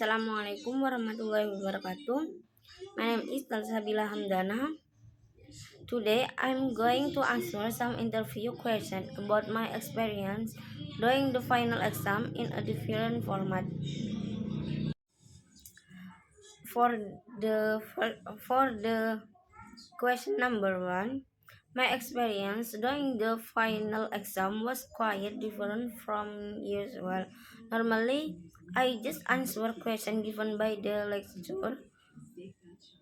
Assalamualaikum warahmatullahi wabarakatuh. My name is Talsabila Hamdana. Today I'm going to answer some interview questions about my experience doing the final exam in a different format. For the question number 1, my experience during the final exam was quite different from usual. Normally, I just answer question given by the lecturer,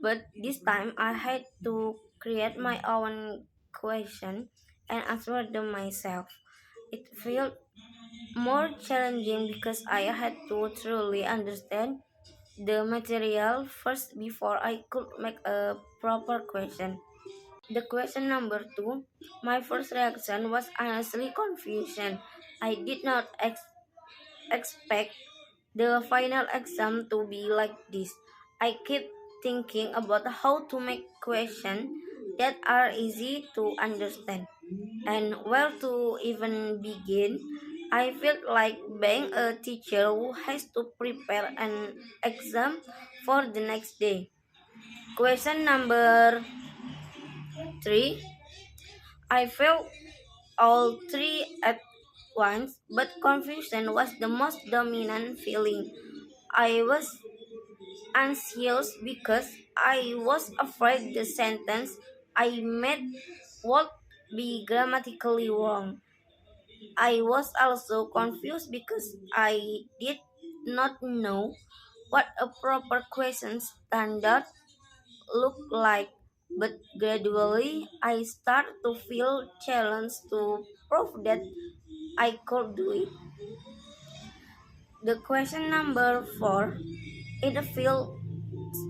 but this time I had to create my own question and answer them myself. It felt more challenging because I had to truly understand the material first before I could make a proper question. The question number 2, my first reaction was honestly confusion. I did not expect the final exam to be like this. I keep thinking about how to make questions that are easy to understand and where to even begin. I felt like being a teacher who has to prepare an exam for the next day. Question number 3, I felt all three at once, but confusion was the most dominant feeling. I was anxious because I was afraid the sentence I made would be grammatically wrong. I was also confused because I did not know what a proper question standard looked like, but gradually I started to feel challenged to prove that I could do it. The question number 4, it feels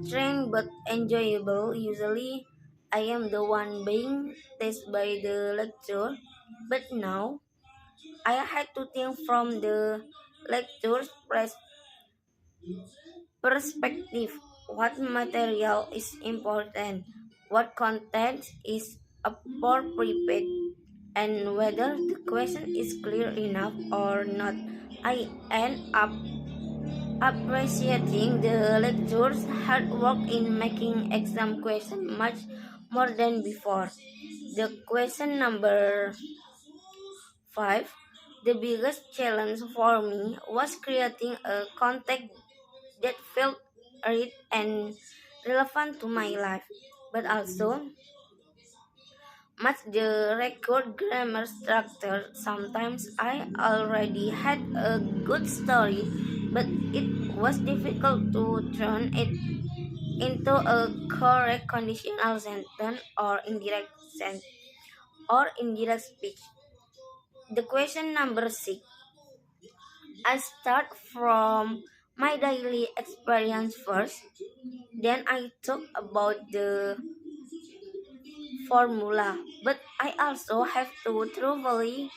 strange but enjoyable. Usually, I am the one being tested by the lecturer, but now I had to think from the lecturer's perspective. What material is important, what content is appropriate, and whether the question is clear enough or not. I end up appreciating the lecturer's hard work in making exam questions much more than before. The question number 5, the biggest challenge for me was creating a context that felt rich and relevant to my life, but also match the record grammar structure. Sometimes I already had a good story, but it was difficult to turn it into a correct conditional sentence or indirect speech. The question number 6, I start from my daily experience first, then I talk about the formula, but I also have to truthfully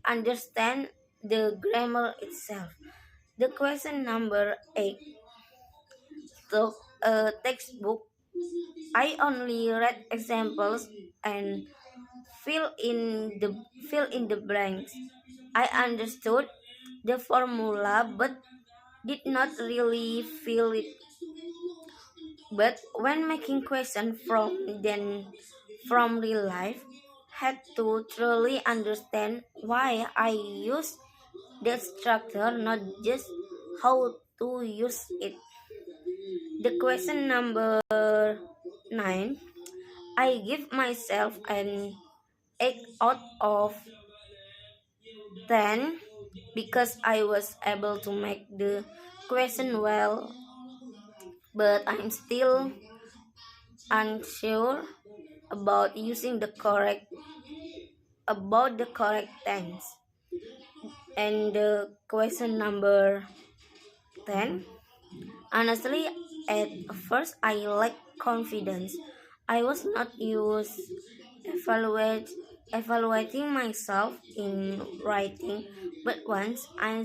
understand the grammar itself. The question number 8, so a textbook. I only read examples and fill in the blanks. I understood the formula but did not really feel it. But when making questions from real life, had to truly understand why I use that structure, not just how to use it. The question number 9, I give myself an 8 out of 10 because I was able to make the question well, but I'm still unsure about the correct tense. And the question number 10, honestly, at first I lacked confidence. I was not used evaluate, evaluating myself in writing, but once I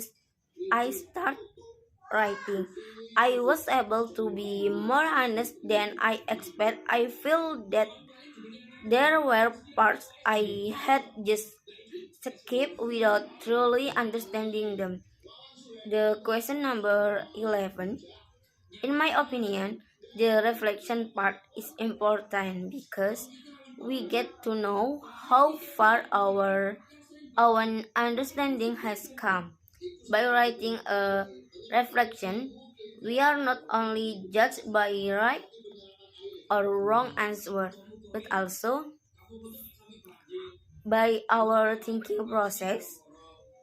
start writing, I was able to be more honest than I expect. I feel that there were parts I had just skipped without truly understanding them. The question number 11, In my opinion, the reflection part is important because we get to know how far our understanding has come. By writing a reflection, we are not only judged by right or wrong answer, but also by our thinking process.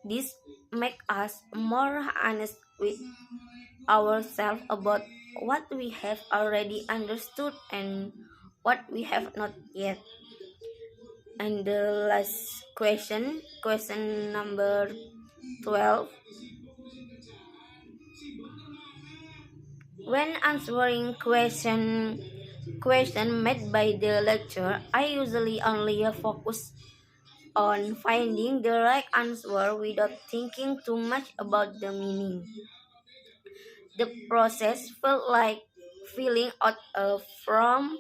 This make us more honest with ourselves about what we have already understood and what we have not yet. And the last question, question number 12. When answering question made by the lecturer, I usually only focus on finding the right answer without thinking too much about the meaning. The process felt like filling out a form,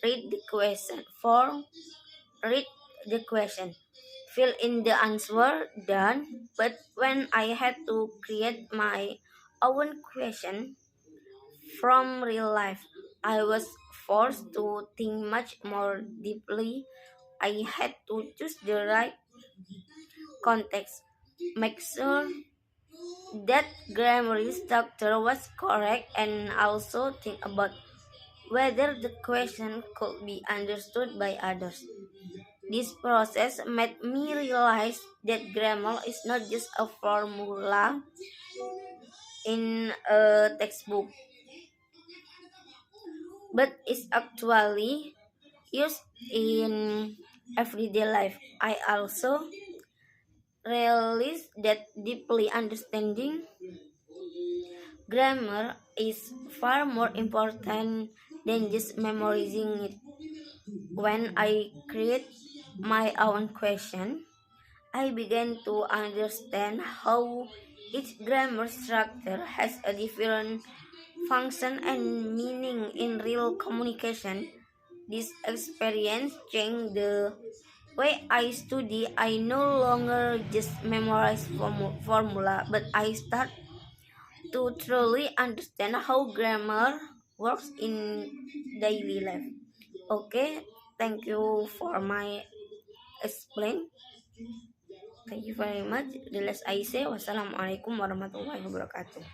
read the question, form, read the question, fill in the answer, done. But when I had to create my own question from real life, I was forced to think much more deeply. I had to choose the right context, make sure that grammar structure was correct, and also think about whether the question could be understood by others. This process made me realize that grammar is not just a formula in a textbook, but is actually used in everyday life. I also realized that deeply understanding grammar is far more important than just memorizing it. When I create my own question, I began to understand how each grammar structure has a different function and meaning in real communication. This experience changed the way I study. I no longer just memorize formula, but I start to truly understand how grammar works in daily life. Okay, thank you for my explain. Thank you very much. The last I say, wassalamualaikum warahmatullahi wabarakatuh.